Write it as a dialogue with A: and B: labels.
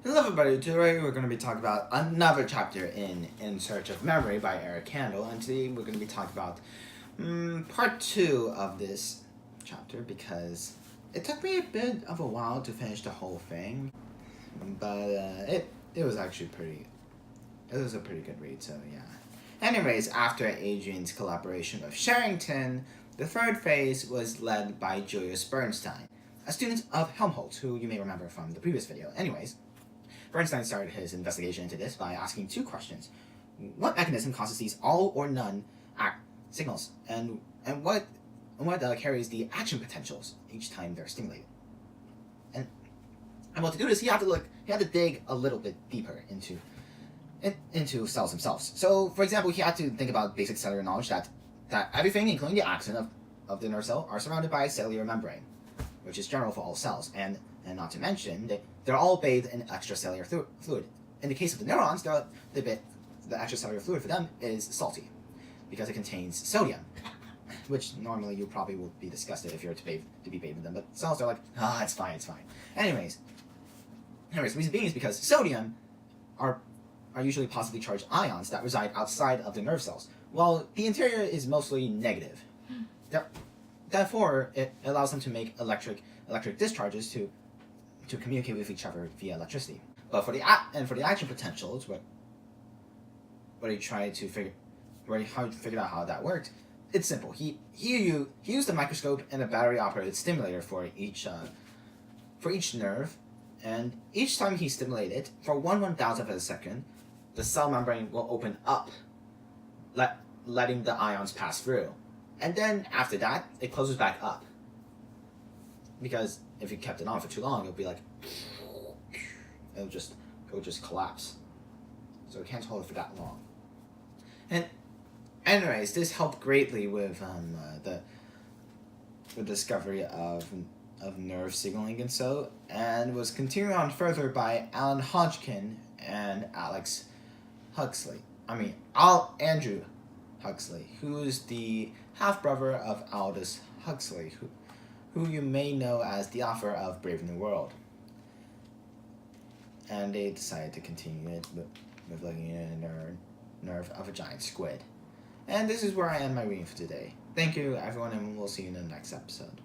A: Hello everybody, today we're going to be talking about another chapter in Search of Memory by Eric Kandel, and today we're going to be talking about part 2 of this chapter because it took me a bit of a while to finish the whole thing, but it was actually it was a pretty good read, so yeah. Anyways, after Adrian's collaboration with Sherrington, the third phase was led by Julius Bernstein, a student of Helmholtz, who you may remember from the previous video. Anyways, Bernstein started his investigation into this by asking two questions. What mechanism causes these all or none signals, and what carries the action potentials each time they're stimulated? And well, to do this, he had to dig a little bit deeper into cells themselves. So, for example, he had to think about basic cellular knowledge that everything, including the axon of the nerve cell, are surrounded by a cellular membrane, which is general for all cells, and not to mention, they're all bathed in extracellular fluid. In the case of the neurons, the extracellular fluid for them is salty, because it contains sodium, which normally you probably will be disgusted if you're to be bathed in them, but cells are like, it's fine, it's fine. Anyways, the reason being is because sodium are usually positively charged ions that reside outside of the nerve cells, while the interior is mostly negative. Therefore, it allows them to make electric discharges to communicate with each other via electricity. But for the action potentials, what he tried to figure out how that worked, it's simple. He used a microscope and a battery operated stimulator for each nerve, and each time he stimulated for 1/1000th of a second, the cell membrane will open up, letting the ions pass through, and then after that it closes back up. Because if you kept it on for too long, it'll be like it'll just collapse. So it can't hold it for that long. And anyways, this helped greatly with the discovery of nerve signaling and was continued on further by Alan Hodgkin and Andrew Huxley, who is the half brother of Aldous Huxley, who you may know as the author of Brave New World. And they decided to continue it with looking at a nerve of a giant squid. And this is where I end my reading for today. Thank you, everyone, and we'll see you in the next episode.